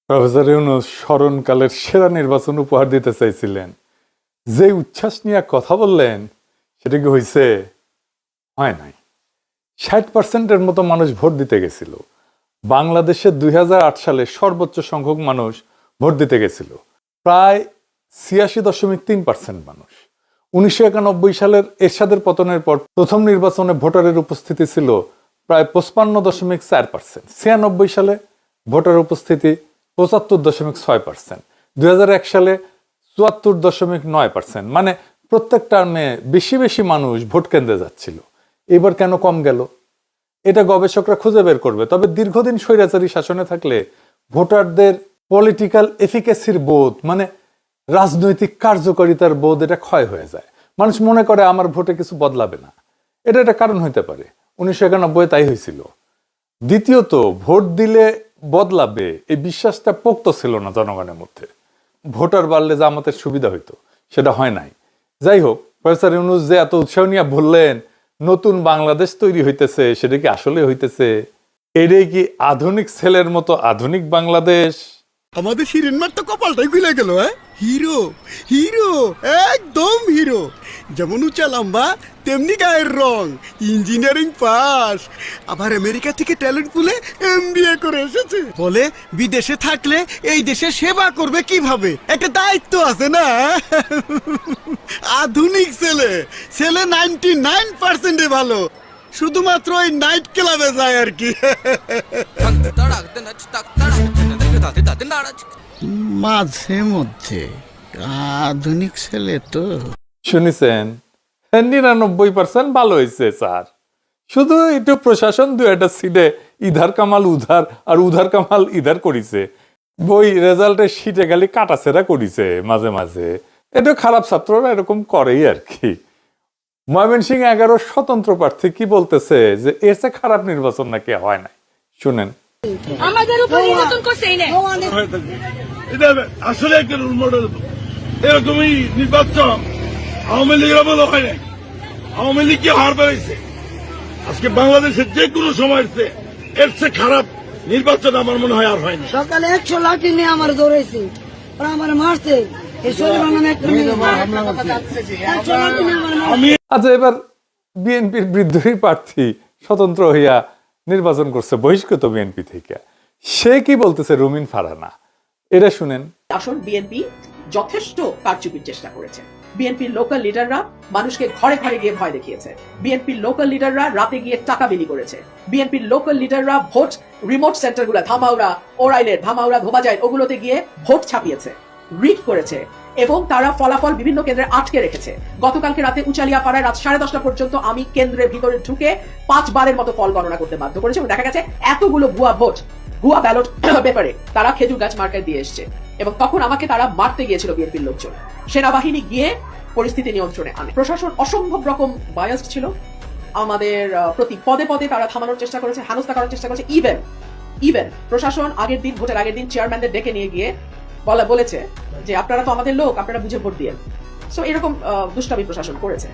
Professor Yunus স্মরণকালের সেরা নির্বাচন উপহার দিতে চাইছিলেন, যে উচ্ছ্বাস নিয়ে কথা বললেন সেটা কি হয়েছে? হয় নাই। 60% মতো মানুষ ভোট দিতে গেছিল। বাংলাদেশে 2008 সালে সর্বোচ্চ সংখ্যক মানুষ ভোট দিতে গেছিল, প্রায় 86.3% মানুষ। 1991 সালের এরশাদের পতনের পর প্রথম নির্বাচনে ভোটারের উপস্থিতি ছিল প্রায় 55.4%। 96 সালে ভোটার উপস্থিতি 75.6%। 2001 সালে 74.9%। মানে প্রত্যেক টার্মে বেশি বেশি মানুষ ভোট কেন্দ্রে যাচ্ছিল। এবার কেন কম গেল? এটা গবেষকরা খুঁজে বের করবে। তবে দীর্ঘদিন স্বৈরাচারী শাসনে থাকলে ভোটারদের পলিটিক্যাল এফিকেসির বোধ, মানে রাজনৈতিক কার্যকারিতার বোধ, এটা ক্ষয় হয়ে যায়। মানুষ মনে করে আমার ভোটে কিছু বদলাবে না। এটা একটা কারণ হইতে পারে। 1991 তাই হয়েছিল। দ্বিতীয়ত, ভোট দিলে বদলাবে এই বিশ্বাসটা পোক্ত ছিল না জনগণের মধ্যে। ভোটার বাড়লে জামাতের সুবিধা হইতো, সেটা হয় নাই। যাই হোক, প্রফেসর ইউনূস যে এত উৎসাহ নিয়ে বললেন নতুন বাংলাদেশ তৈরি হইতেছে, সেটা কি আসলে হইতেছে? এটাই কি আধুনিক ছেলের মতো আধুনিক বাংলাদেশ? আমাদের হিরেনমার তো কপালটাই খুলে গেল। হিরো হিরো, একদম হিরো। যেমন উঁচা লম্বা তেমনি গায়ের রং, ইঞ্জিনিয়ারিং পাস, আবার আমেরিকা থেকে ট্যালেন্ট পুলে এমবিএ করে এসেছে। বলে বিদেশে থাকলে এই দেশে সেবা করবে কিভাবে, একটা দায়িত্ব আছে না। আধুনিক ছেলে ছেলে 99% ভালো, শুধুমাত্র ওই নাইট ক্লাবে যায় আর কি। মাঝে মধ্যে আধুনিক ছেলে তো। শুনেছেন, 99% ভালো হয়েছে স্যার। শুধু একটু প্রশাসন দু একটা সিটে ইধার কামাল উধার আর উধার কামাল ইধার করিছে। বই রেজাল্টের সিটে খালি কাটাছেড়া করিছে মাঝে মাঝে। এটা খারাপ ছাত্ররা এরকম করেই আর কি। ময়মনসিংহ 11 স্বতন্ত্র প্রার্থী কি বলতেছে যে এর চেয়ে খারাপ নির্বাচন নাকি হয় নাই, শুনেন। আমাদের উপর নির্যাতন করছে এটা আসলে একটা রোল মডেল। এরকমই নির্বাচন আওয়ামী লীগের বলে হয় নাই। আওয়ামী লীগকে হার পেয়েছে। আজকে বাংলাদেশের যে কোনো সময় এর চেয়ে খারাপ নির্বাচন আমার মনে হয় আর হয়নি। সকালে 100 লাঠি নিয়ে আমার দৌড়েছে, ওরা আমার মারছে। আচ্ছা, এবার বিএনপির বিদ্রোহী প্রার্থী স্বতন্ত্র হইয়া নির্বাচন করছে বহিষ্কৃত বিএনপি থেকে। সে কি বলতেছে রুমিন ফারহানা, এটা শুনেন। আসল বিএনপি যথেষ্ট কারচুপির চেষ্টা করেছে। বিএনপির লোকাল লিডাররা মানুষকে ঘরে ঘরে গিয়ে ভয় দেখিয়েছে। বিএনপির লোকাল লিডাররা রাতে গিয়ে টাকা বিলি করেছে। বিএনপির লোকাল লিডাররা ভোট রিমোট সেন্টারগুলো, ধামাউড়া, ওরাইলের, ধামাউড়া, ধোবাজাইল, ওগুলোতে গিয়ে ভোট ছাপিয়েছে, রিড করেছে এবং তারা ফলাফল বিভিন্ন কেন্দ্রে আটকে রেখেছে। গতকালকে রাতে উচালিয়া পাড়ায় রাত 10:30 পর্যন্ত আমি কেন্দ্রের ভিতরে ঢুকে 5 বারের মতো ফল গণনা করতে বাধ্য করেছি এবং দেখা গেছে এতগুলো ভুয়া ভোট, ভুয়া ব্যালট পেপারে তারা খেজুর গাছ মার্কায় দিয়ে এসছে। এবং তখন আমাকে তারা মারতে গিয়েছিল বিএনপির লোকজন। সেনাবাহিনী গিয়ে পরিস্থিতি নিয়ন্ত্রণে আনে। প্রশাসন অসম্ভব রকম বায়াসড ছিল আমাদের প্রতি। পদে পদে তারা থামানোর চেষ্টা করেছে, হেনস্থা করার চেষ্টা করেছে। ইভেন প্রশাসন আগের দিন, ভোটের আগের দিন চেয়ারম্যানদের ডেকে নিয়ে গিয়ে বলেছে যে আপনারা তো আমাদের লোক, আপনারা বুঝে ভোট দিয়ে। সো এরকম দুষ্টামি প্রশাসন করেছে।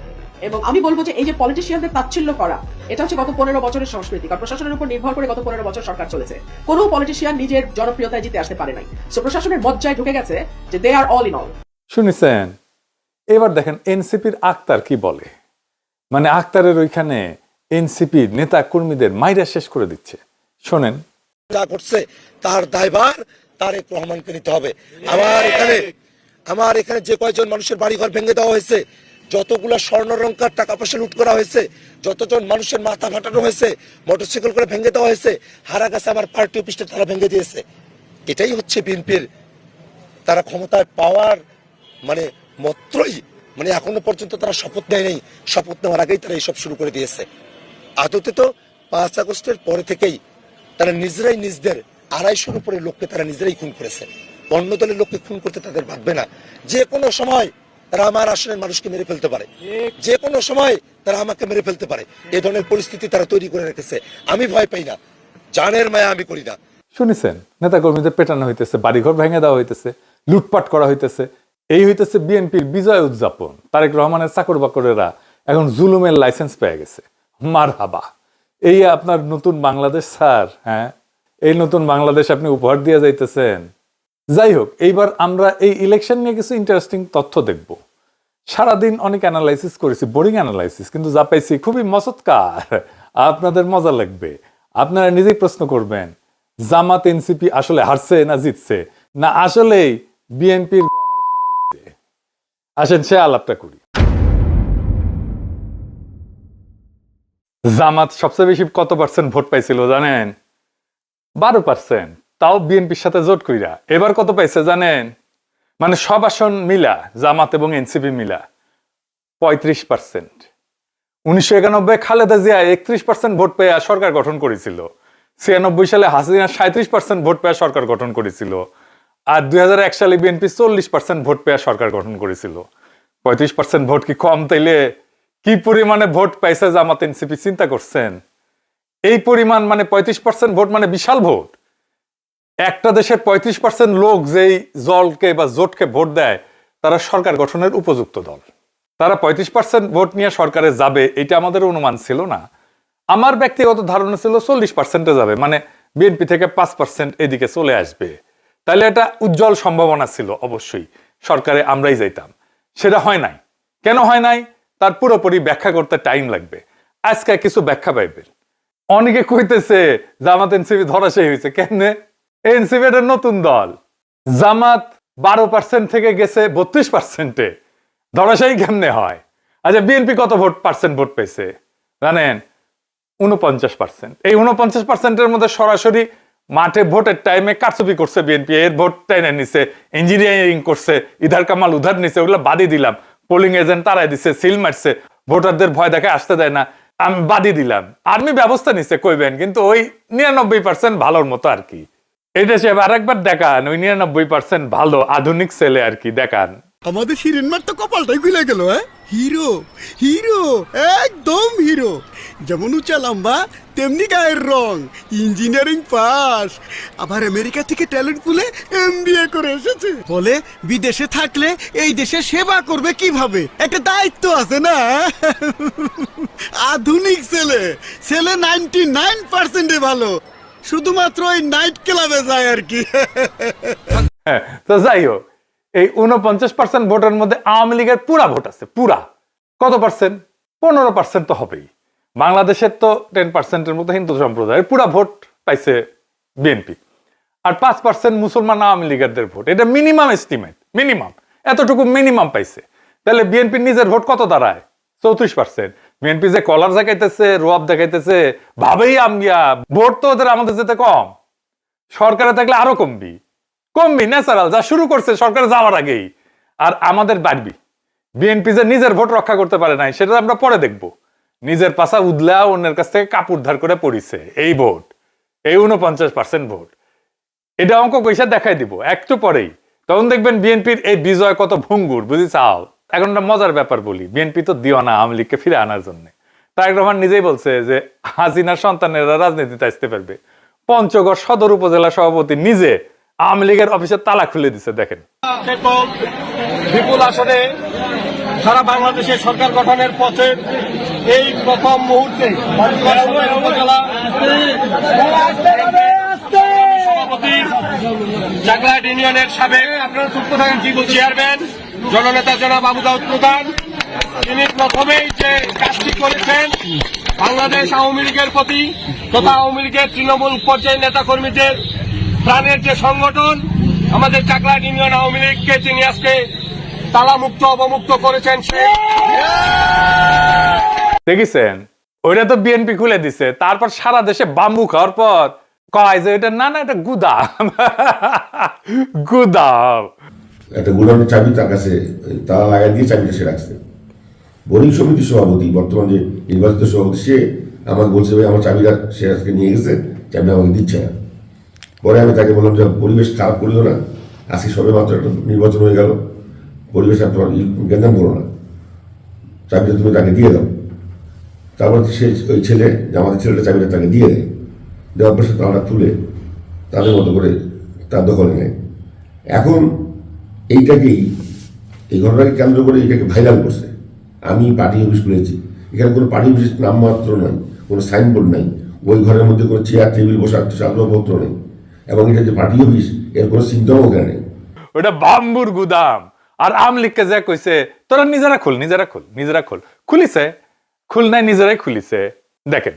এবং আমি বলবো যে এই যে পলিটিশিয়ানদের তাচ্ছিল্য করা, এটা হচ্ছে গত 15 বছরের সংস্কৃতি। কারণ প্রশাসনের উপর নির্ভর করে গত 15 বছর সরকার চলেছে। কোনো পলিটিশিয়ান নিজের জনপ্রিয়তায় জিতে আসতে পারে নাই। সো প্রশাসনের মজ্জায় ঢুকে গেছে যে দে আর অল ইন অল। শুনেছেন? এবার দেখেন এনসিপির আক্তার কি বলে। মানে আক্তারের ওইখানে এনসিপির নেতা কর্মীদের মাইরা শেষ করে দিচ্ছে, শোনেন। যা করছে তার দায়ভার তারেক রহমানকে নিতে হবে। আমার এখানে যে কয়জন মানুষের বাড়িঘর ভেঙে দেওয়া হয়েছে, যতগুলো স্বর্ণলংকার টাকা পয়সা লুট করা হয়েছে, যতজন মানুষের মাথা ফাটানো হয়েছে, মোটরসাইকেল করে ভেঙে দেওয়া হয়েছে, হারা গেছে আমার পার্টি অফিসটা তারা ভেঙে দিয়েছে। এটাই হচ্ছে বিএনপির তারা ক্ষমতায় পাওয়ার মানে মাত্রই, মানে এখনো পর্যন্ত তারা শপথ নেয় নাই, শপথ নেওয়ার আগেই তারা এইসব শুরু করে দিয়েছে। আদতে তো 5 আগস্টের পরে থেকেই তারা নিজেরাই নিজেদের 250-এর উপরে লোককে তারা নিজেরাই খুন করেছে। অন্য দলের লোককে খুন করতে তাদের ভাববে না। যে কোনো সময় তারা আমার আসনের মানুষকে মেরে ফেলতে পারে, যে কোনো সময় তারা আমাকে মেরে ফেলতে পারে। এই ধরনের পরিস্থিতি তারা তৈরি করে রেখেছে। আমি ভয় পাই না, জানের মায়া আমি করি না। শুনেছেন? নেতা কর্মীদের পেটানো হইতেছে, বাড়িঘর ভেঙে দেওয়া হইতেছে, লুটপাট করা হইতেছে। এই হইতেছে বিএনপির বিজয় উদযাপন। তারেক রহমানের চাকর বাকরেরা এখন জুলুমের লাইসেন্স পেয়ে গেছে। মারহাবা। এই আপনার নতুন বাংলাদেশ স্যার। হ্যাঁ, এই নতুন বাংলাদেশ আপনি উপহার দিয়ে যাইতেছেন। যাই হোক, এইবার আমরা এই ইলেকশন নিয়ে কিছু ইন্টারেস্টিং তথ্য দেখব। সারাদিন অনেক অ্যানালাইসিস করেছি, বোরিং অ্যানালাইসিস, কিন্তু যা পাইছি খুবই মচৎকার, আপনাদের মজা লাগবে। আপনারা নিজেই প্রশ্ন করবেন, জামাত এনসিপি আসলে হারছে না জিতছে, না আসলেই বিএনপির আসেন সে আলাপটা করি। জামাত সবচেয়ে বেশি কত পার্সেন্ট ভোট পাইছিল জানেন? 12%, তাও বিএনপির সাথে জোট কইরা। এবার কত পাইছে জানেন? মানে সব আসন মিলা, জামাত এবং এনসিপি মিলা 35%। 1991 খালেদা জিয়া 31% ভোট পেয়ে সরকার গঠন করেছিল। 96 সালে হাসিনা 37% ভোট পেয়ে সরকার গঠন করেছিল। আর 2001 সালে বিএনপি 40% ভোট পেয়ে সরকার গঠন করেছিল। 35% ভোট কি কম? তাইলে কি পরিমাণে ভোট পাইছে জামাত এনসিপি চিন্তা করছেন? এই পরিমাণ মানে 35% ভোট মানে বিশাল ভোট। একটা দেশের 35% লোক যেই দলকে বা জোটকে ভোট দেয় তারা সরকার গঠনের উপযুক্ত দল। তারা 35% ভোট নিয়ে সরকারে যাবে এটা আমাদের অনুমান ছিল না। আমার ব্যক্তিগত ধারণা ছিল 40%-এ যাবে, মানে বিএনপি থেকে 5% এদিকে চলে আসবে। তাহলে এটা উজ্জ্বল সম্ভাবনা ছিল, অবশ্যই সরকারে আমরাই যাইতাম। সেটা হয় নাই। কেন হয় নাই তার পুরোপুরি ব্যাখ্যা করতে টাইম লাগবে। আজকে কিছু ব্যাখ্যা পাইবেন। অনেকে কইতেছে জামাত এনসিপি ধরাশায়ী হয়েছে। কেমনে? এনসিপি একটা নতুন দল, জামাত 12% থেকে গেছে 32%-এ, ধরাশায়ী কেমনে হয়? আচ্ছা, বিএনপি কত পার্সেন্ট ভোট পেয়েছে জানেন? 49%। এই 49%-এর মধ্যে সরাসরি মাঠে ভোটের টাইমে কারচুপি করছে বিএনপি, এর ভোট টাইনে নিছে, ইঞ্জিনিয়ারিং করছে, ইধার কামাল উধার নিছে, ওগুলো বাদই দিলাম। পোলিং এজেন্ট তারাই দিছে, সিল মারছে, ভোটারদের ভয় দেখে আসতে দেয় না, আমি বাদই দিলাম। আর্মি ব্যবস্থা নিচ্ছে কইবেন, কিন্তু ওই 99% ভালোর মতো আর কি। এটা সে আরেকবার দেখান, ওই 99% ভালো আধুনিক ছেলে আর কি, দেখান। আমাদের হিরেনমার তো কপালটাই খুলে গেল। হিরো হিরো, একদম হিরো। যেমন উঁচা লম্বা তেমনি গায়ের রং, ইঞ্জিনিয়ারিং পাস, আবার আমেরিকা থেকে ট্যালেন্ট পুলে এমবিএ করে এসেছে। বলে বিদেশে থাকলে এই দেশে সেবা করবে কিভাবে, একটা দায়িত্ব আছে না। আধুনিক ছেলে, ছেলে 99%-এ ভালো, শুধুমাত্র ওই নাইট ক্লাবে যায় আর কি। হ্যাঁ, তো যাই হোক, এই 49% ভোটের মধ্যে আওয়ামী লীগের পুরা ভোট আছে। পুরা কত পার্সেন্ট? 15% তো হবেই। বাংলাদেশের তো 10%-এর মতো হিন্দু সম্প্রদায়ের পুরা ভোট পাইছে বিএনপি। আর 5% মুসলমান আওয়ামী লীগের ভোট। এটা মিনিমাম এস্টিমেট, মিনিমাম এতটুকু মিনিমাম পাইছে। তাহলে বিএনপির নিজের ভোট কত দাঁড়ায়? 34%। বিএনপি যে কলার দেখাইতেছে, রোয়াব দেখাইতেছে, ভাবেই আমগিয়া ভোট তো ওদের আমাদের যেতে কম। সরকারে থাকলে আরো কমবি ন্যাচারাল, যা শুরু করছে সরকারে যাওয়ার আগেই। আর আমাদের বাড়বি। বিএনপি যে নিজের ভোট রক্ষা করতে পারে নাই সেটা আমরা পরে দেখব। নিজের পাশা উদলা অন্যের কাছ থেকে কাপড় ধার করে পড়িছে এই ভোট, এই 49% ভোট। এটা অঙ্ক পয়সা দেখাই দিব একটু পরেই। তখন দেখবেন বিএনপির এই বিজয় কত ভঙ্গুর, বুঝি চাও। এখন একটা মজার ব্যাপার বলি, বিএনপি তো দিওয়ানা আওয়ামী লীগকে ফিরে আনার জন্য। তারেক রহমান নিজেই বলছে যে হাসিনার সন্তানেরা রাজনীতিতে আসতে পারবে। পঞ্চগড় সদর উপজেলা সভাপতি নিজে আওয়ামী লীগের অফিসের তালা খুলে দিছে। দেখেন, বিপুল আসনে সারা বাংলাদেশের সরকার গঠনের পথে এই প্রথম মুহূর্তে উপজেলা সভাপতি, চাকলাট ইউনিয়নের সাবেক চেয়ারম্যান জননেতা জনাব আবু দাউদ প্রধান, তিনি প্রথমেই যে কাজটি করেছেন বাংলাদেশ আওয়ামী লীগের প্রতি তথা আওয়ামী লীগের তৃণমূল পর্যায়ের নেতা কর্মীদের প্রাণের যে সংগঠন আমাদের চাকলাট ইউনিয়ন আওয়ামী লীগকে তিনি আজকে তালামুক্ত অবমুক্ত করেছেন। দেখেছেন, ওইটা তো বিএনপি খুলে দিছে। তারপর সারা দেশে বাম্বু খাওয়ার পর কয় যে এটা না, এটা গুদাম। গুদাম একটা গুদামের চাবি তার কাছে তালা লাগাই দিয়ে চাবিটা সে রাখছে। বোরিং সমিতির সভাপতি, বর্তমান যে নির্বাচিত সভাপতি, সে আমাকে বলছে ভাই আমার চাবিটা সে আজকে নিয়ে গেছে, চাবিটা আমাকে দিচ্ছে না। পরে আমি তাকে বললাম যে পরিবেশ খারাপ করিও না, আজকে সবে মাত্র একটা নির্বাচন হয়ে গেল, পরিবেশ আর তোমার জ্ঞান করো না, চাবিটা তুমি তাকে দিয়ে দাও। তারপর সে ওই ছেলে, আমাদের ছেলেটা চাবিটা তাকে দিয়ে দেয়, দেওয়ার পর সে তালাটা খুলে তাদের মতো করে তার দখলে নেয়। এখন এইটাকেই, এই ঘটনাকে কেন্দ্র করে এটাকে ভাইরাল করছে। আমি পার্টি অফিস খুলেছি, এখানে কোনো পার্টি অফিসের নামমাত্র নয়, কোনো সাইনবোর্ড নাই, ওই ঘরের মধ্যে কোনো চেয়ার টেবিল বসার আসবাবপত্র নেই, এবং এটা যে পার্টি অফিস এর কোনো সিম্পটমও এখানে নেই। ওটা বাম্বুর গুদাম। আর আওয়ামী লীগকে যা কইছে তোরা নিজেরা খোল, খুলিছে, খুল নাই, নিজেরাই খুলিছে। দেখেন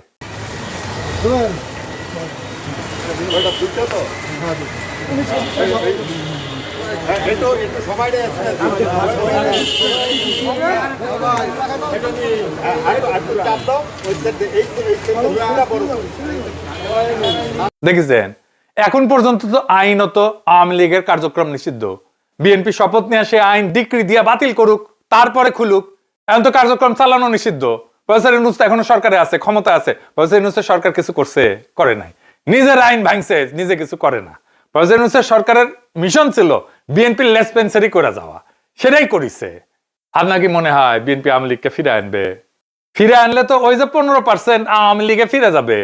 দেখেছেন, এখন পর্যন্ত তো আইনত আওয়ামী লীগের কার্যক্রম নিষিদ্ধ। বিএনপি শপথ নিয়ে সে আইন ডিক্রি দিয়া বাতিল করুক, তারপরে খুলুক। এখন তো কার্যক্রম চালানো নিষিদ্ধ। প্রফেসর ইউনূস তো এখনো সরকারে আছে, ক্ষমতা আছে। প্রফেসর ইউনূসের সরকার কিছু করছে? করে নাই। নিজের আইন ভাঙছে, নিজে কিছু করে না। প্রফেসর ইউনূসের সরকারের মিশন ছিল বিএনপির লেসপেন্সারি করে যাওয়া, সেটাই করিছে। আপনার কি মনে হয় বিএনপি আওয়ামী লীগকে ফিরে আনবে? ফিরে আনলে তো ওই যে 15% আওয়ামী লীগে ফিরে যাবে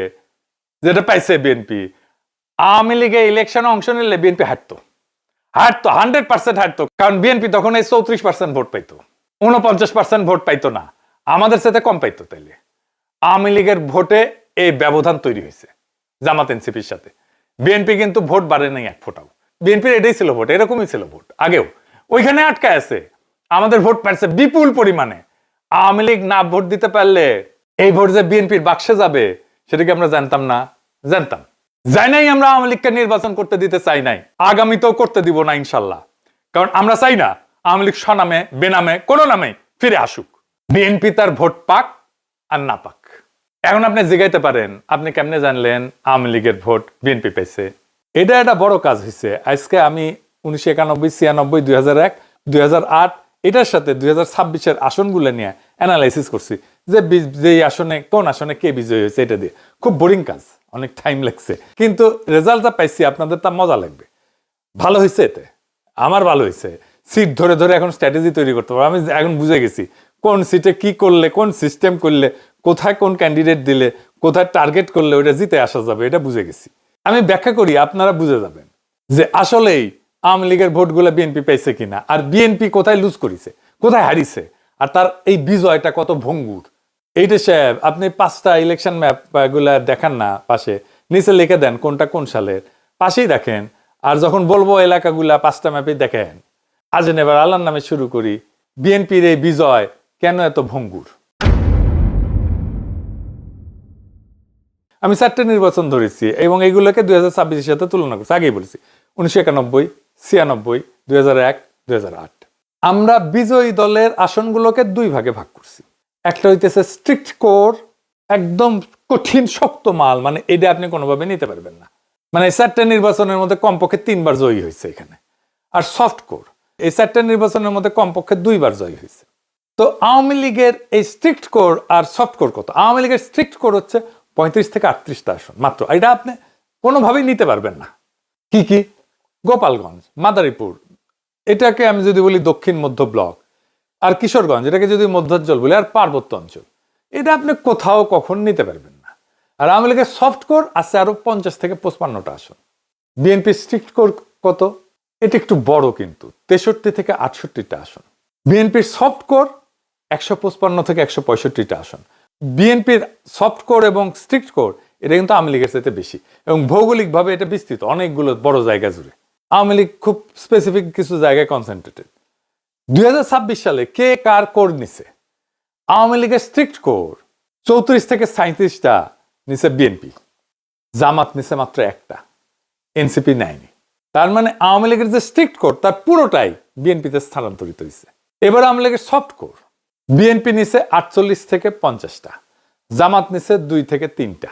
যেটা পাইছে বিএনপি। আওয়ামী লীগে ইলেকশনে অংশ নিলে বিএনপি হারতো 100% হারতো। কারণ বিএনপি তখন এই 34% ভোট পাইতো, 49% ভোট পাইতো না, আমাদের সাথে কম পাইতো। তাইলে আওয়ামী লীগের ভোটে এই ব্যবধান তৈরি হয়েছে জামাত এনসিপির সাথে। বিএনপি কিন্তু ভোট বাড়ে নাই এক ফোটাও। বিএনপির এটাই ছিল ভোট, এরকমই ছিল ভোট আগেও। ওইখানে আটকায় আছে, আমাদের ভোট পাইছে বিপুল পরিমাণে। আওয়ামী লীগ না ভোট দিতে পারলে এই ভোট যে বিএনপির বাক্সে যাবে সেটা কি আমরা জানতাম না? জানতাম। যাই নাই, আমরা আওয়ামী লীগকে নির্বাচন করতে দিতে চাই নাই, আগামীতেও করতে দিব না ইনশাল্লাহ। কারণ আমরা চাই না আওয়ামী লীগ স্বনামে বেনামে কোনো নামে ফিরে আসুক। বিএনপি তার ভোট পাক আর না পাক। এখন আপনি জিগাইতে পারেন, আপনি কেমনে জানলেন আওয়ামী লীগের ভোট বিএনপি পেয়েছে? এটা একটা বড় কাজ হয়েছে। আজকে আমি 1991, 96, 2001, 2008 এটার সাথে 2026-এর আসনগুলো নিয়ে অ্যানালাইসিস করছি যে আসনে কোন আসনে কে বিজয়ী হয়েছে। এটা দিয়ে খুব বোরিং কাজ, অনেক টাইম লাগছে, কিন্তু রেজাল্ট যা পাইছি আপনাদের তা মজা লাগবে। ভালো হয়েছে, এতে আমার ভালো হয়েছে। সিট ধরে ধরে এখন স্ট্র্যাটেজি তৈরি করতে পারবো। আমি এখন বুঝে গেছি কোন সিটে কি করলে, কোন সিস্টেম করলে, কোথায় কোন ক্যান্ডিডেট দিলে, কোথায় টার্গেট করলে ওইটা জিতে আসা যাবে, এটা বুঝে গেছি। আমি ব্যাখ্যা করি, আপনারা বুঝে যাবেন যে আসলেই আওয়ামী লীগের ভোটগুলো বিএনপি পাইছে কিনা, আর বিএনপি কোথায় লুজ করেছে, কোথায় হারিয়েছে, আর তার এই বিজয়টা কত ভঙ্গুর। এইটা সাহেব আপনি 5টা ইলেকশন ম্যাপ গুলা দেখান না, পাশে নিচে লিখে দেন কোনটা কোন সালের, পাশেই দেখেন। আর যখন বলবো এলাকাগুলা 5টা ম্যাপে দেখেন। আজ এবার আল্লাহর নামে শুরু করি। বিএনপির এই বিজয় কেন এত ভঙ্গুর? আমি 4টে নির্বাচন ধরেছি এবং এইগুলোকে 2026-এর সাথে তুলনা করছি। আগেই বলেছি 1991, 96, 2001, 2008। আমরা বিজয়ী দলের আসনগুলোকে 2 ভাগে ভাগ করছি। একটা হইতেছে স্ট্রিক্ট কোর, একদম কঠিন শক্ত মাল, মানে এটা আপনি কোনোভাবে নিতে পারবেন না। মানে 4টে নির্বাচনের মধ্যে কমপক্ষে 3 বার জয়ী হয়েছে এখানে। আর সফট কোর, এই 4টে নির্বাচনের মধ্যে কমপক্ষে 2 বার জয়ী হয়েছে। তো আওয়ামী লীগের এই স্ট্রিক্ট কোর আর সফট কোর কত? আওয়ামী লীগের স্ট্রিক্ট কোর হচ্ছে 35 থেকে 38টা আসন মাত্র। এটা আপনি কোনোভাবেই নিতে পারবেন না। কি কি? গোপালগঞ্জ, মাদারীপুর, এটাকে আমি যদি বলি দক্ষিণ মধ্য ব্লক, আর কিশোরগঞ্জ, এটাকে যদি মধ্যাঞ্চল বলি, আর পার্বত্য অঞ্চল, এটা আপনি কোথাও কখন নিতে পারবেন না। আর আওয়ামী লীগের সফট কোর আছে আরো 50 থেকে 55টা আসন। বিএনপি স্ট্রিক্ট কোর কত? এটা একটু বড়, কিন্তু 63 থেকে 68টা আসন। বিএনপির সফট কোর 155 থেকে 165টা আসন। বিএনপির সফট কোর এবং স্ট্রিক্ট কোর এটা কিন্তু আওয়ামী লীগের চাইতে বেশি, এবং ভৌগোলিকভাবে এটা বিস্তৃত অনেকগুলো বড় জায়গা জুড়ে। আওয়ামী লীগ খুব স্পেসিফিক কিছু জায়গায় কনসেন্ট্রেটেড। 2026 সালে কে কার কোর নিছে? আওয়ামী লীগের স্ট্রিক্ট কোর 34 থেকে 37টা নিছে বিএনপি, জামাত নিছে মাত্র 1টা, এনসিপি নেয়নি। তার মানে আওয়ামী লীগের যে স্ট্রিক্ট কোর তার পুরোটাই বিএনপিতে স্থানান্তরিত হয়েছে। এবার আওয়ামী লীগের সফট কোর বিএনপি নিছে 48 থেকে 50টা, জামাত নিছে 2 থেকে 3টা,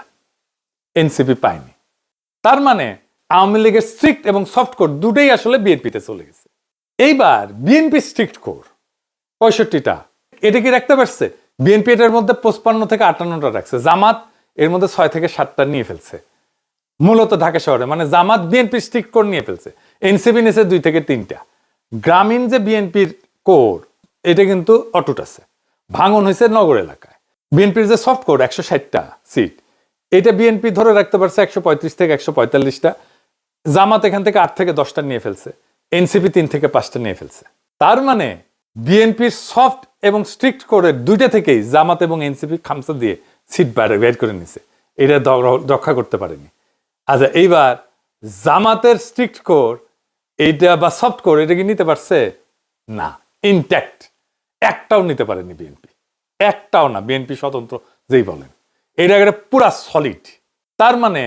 এনসিপি পায়নি। তার মানে আওয়ামী লীগের স্ট্রিক্ট এবং সফট কোর দুটোই আসলে বিএনপিতে চলে গেছে। এইবার বিএনপি স্ট্রিক্ট কোর 65টা, এটা কি রাখতে পারছে? বিএনপি এটার মধ্যে 55 থেকে 58টা রাখছে, জামাত এর মধ্যে 6 থেকে 7টা নিয়ে ফেলছে, মূলত ঢাকা শহরে। মানে জামাত বিএনপি স্ট্রিক্ট কোর নিয়ে ফেলছে, এনসিপি নিছে 2 থেকে 3টা। গ্রামীণ যে বিএনপির কোর এটা কিন্তু অটুট আছে, ভাঙন হয়েছে নগর এলাকায়। বিএনপির যে সফট কোর 160টা সিট, এটা বিএনপি ধরে রাখতে পারছে 135 থেকে 145টা, জামাত এখান থেকে 8 থেকে 10টা নিয়ে ফেলছে, এনসিপি 3 থেকে 5টা নিয়ে ফেলছে। তার মানে বিএনপির সফট এবং স্ট্রিক্ট কোরের 2টা থেকেই জামাত এবং এনসিপি খামসা দিয়ে সিট বের করে নিছে, এটা রক্ষা করতে পারেনি। আচ্ছা, এইবার জামাতের স্ট্রিক্ট কোর এইটা বা সফট কোর এটা কি নিতে পারছে? না, ইনট্যাক্ট একটাও নিতে পারেনি বিএনপি, একটাও না। বিএনপি স্বতন্ত্র যেই বলেন, এটা একটা পুরা সলিড। তার মানে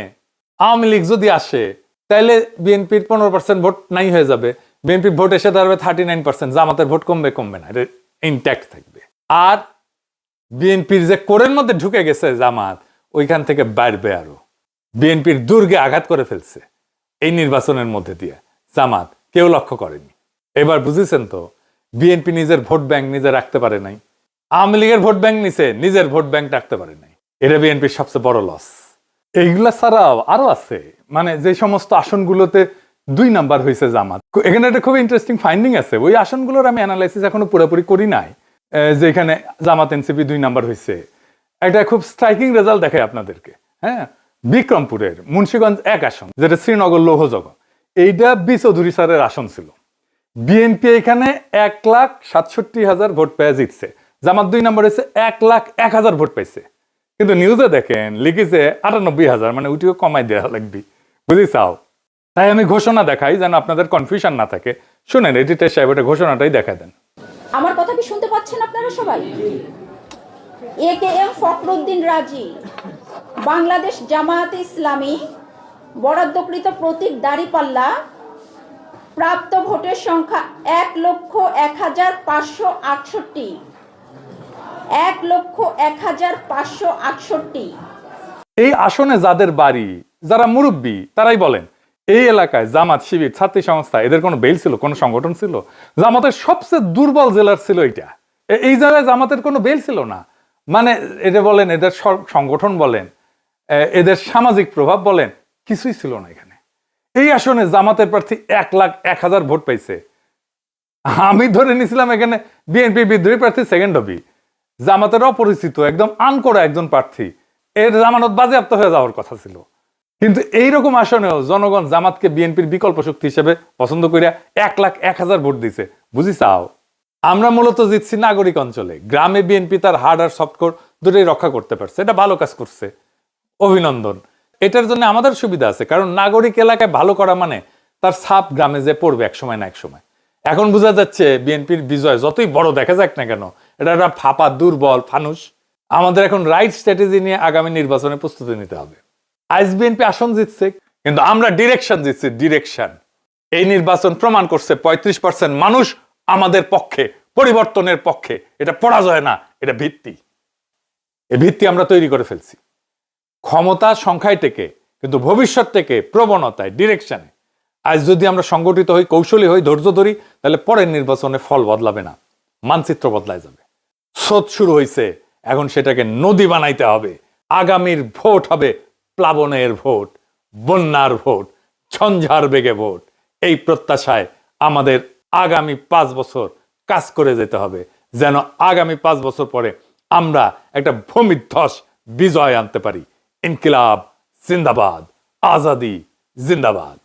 আওয়ামী লীগ যদি আসে তাহলে বিএনপির 15% ভোট নাই হয়ে যাবে, বিএনপির ভোট এসে দাঁড়াবে 39%, জামাতের ভোট কমবে না, এটা ইনট্যাক্ট থাকবে। আর বিএনপির যে কোরের মধ্যে ঢুকে গেছে জামাত, ওইখান থেকে বাড়বে আরো। বিএনপির দুর্গে আঘাত করে ফেলছে এই নির্বাচনের মধ্যে দিয়ে জামাত, কেউ লক্ষ্য করেনি। এবার বুঝেছেন তো, বিএনপি নিজের ভোট ব্যাংক নিজে রাখতে পারে নাই, আওয়ামী লীগের ভোট ব্যাংক নিছে, নিজের ভোট ব্যাংক রাখতে পারে নাই। এটা বিএনপির সবচেয়ে বড় লস। এইগুলা ছাড়াও আরো আছে, মানে যে সমস্ত আসনগুলোতে 2 নাম্বার হয়েছে জামাত, এখানে একটা খুব ইন্টারেস্টিং ফাইন্ডিং আছে। ওই আসনগুলোর আমি অ্যানালাইসিস এখনো পুরোপুরি করি নাই, যে এখানে জামাত এনসিপি 2 নাম্বার হয়েছে। একটা খুব স্ট্রাইকিং রেজাল্ট দেখায় আপনাদেরকে। হ্যাঁ, বিক্রমপুরের মুন্সিগঞ্জ 1 আসন, যেটা শ্রীনগর লৌহজগ, এইটা বি চৌধুরী স্যারের আসন ছিল। বিএনপি এখানে 1,67,000 ভোট পেয়ে জিতছে, জামাত 2 নাম্বার হয়েছে 1,01,000 ভোট পাইছে। কিন্তু নিউজে দেখেন লিখেছে 98,000, মানে ওইটিও কমাই দেওয়া লাগবে, বুঝিছাও। তাই আমি ঘোষণা দেখাই যেন আপনাদের কনফিউশন না থাকে। শুনেন, এডিটর সাহেব এটা ঘোষণাটাই দেখা দেন। আমার কথা কি শুনতে পাচ্ছেন আপনারা সবাই? AKM ফখরুদ্দিন রাজি, বাংলাদেশ জামায়াতে ইসলামী, বরাদ্দকৃত প্রতীক দাঁড়িপাল্লা, প্রাপ্ত ভোটের সংখ্যা 1,01,568, 1,01,568। এই আসনে যাদের বাড়ি, যারা মুরব্বী, তারাই বলেন এই এলাকায় জামাত, শিবির, ছাত্রী সংস্থা, এদের কোনো বেল ছিল, কোনো সংগঠন ছিল? জামাতের সবচেয়ে দুর্বল জেলার ছিল এইটা। এই জায়গায় জামাতের কোনো বেল ছিল না। মানে এটা বলেন, এদের সংগঠন বলেন, এদের সামাজিক প্রভাব বলেন, কিছুই ছিল না এখানে। এই আসনে জামাতের প্রার্থী 1,01,000 ভোট পাইছে। আমি ধরে নিছিলাম এখানে বিএনপি বিদ্রোহী প্রার্থী সেকেন্ড হবি, জামাতের অপরিচিত একদম আনকরা একজন প্রার্থী, এর জামানত বাজেয়াপ্ত হয়ে যাওয়ার কথা ছিল। কিন্তু এইরকম আসনেও জনগণ জামাতকে বিএনপির বিকল্প শক্তি হিসেবে পছন্দ করিয়া 1,01,000 ভোট দিছে, বুঝিছাও। আমরা মূলত জিতছি নাগরিক অঞ্চলে, গ্রামে বিএনপি তার হার্ড আর সফট কোর দুটোই রক্ষা করতে পারছে, এটা ভালো কাজ করছে, অভিনন্দন। এটার জন্য আমাদের সুবিধা আছে, কারণ নাগরিক এলাকায় ভালো করা মানে তার ছাপ গ্রামে যে পড়বে এক সময় না এক সময়। এখন বোঝা যাচ্ছে বিএনপির বিজয় যতই বড় দেখা যাক না কেন, এটা একটা ফাঁপা দুর্বল ফানুস। আমাদের এখন রাইট স্ট্র্যাটেজি নিয়ে আগামী নির্বাচনে প্রস্তুতি নিতে হবে। আজ বিএনপি আসন জিতছে, কিন্তু আমরা ডিরেকশন জিতছি, ডিরেকশন। এই নির্বাচন প্রমাণ করছে 35% মানুষ আমাদের পক্ষে, পরিবর্তনের পক্ষে। এটা পরাজয় না, এটা ভিত্তি। এই ভিত্তি আমরা তৈরি করে ফেলছি। ক্ষমতা সংখ্যায় টেকে, কিন্তু ভবিষ্যৎ থেকে প্রবণতায়, ডিরেকশনে। আজ যদি আমরা সংগঠিত হই, কৌশলী হই, ধৈর্য ধরি, তাহলে পরের নির্বাচনে ফল বদলাবে না, মানচিত্র বদলায় যাবে। স্রোত শুরু হয়েছে, এখন সেটাকে নদী বানাইতে হবে। আগামীর ভোট হবে প্লাবনের ভোট, বন্যার ভোট, ঝঞ্ঝার বেগে ভোট। এই প্রত্যাশায় আমাদের আগামী 5 বছর কাজ করে যেতে হবে, যেন আগামী 5 বছর পরে আমরা একটা ভূমিধ্বস বিজয় আনতে পারি। ইনকিলাব জিন্দাবাদ, আজাদি জিন্দাবাদ।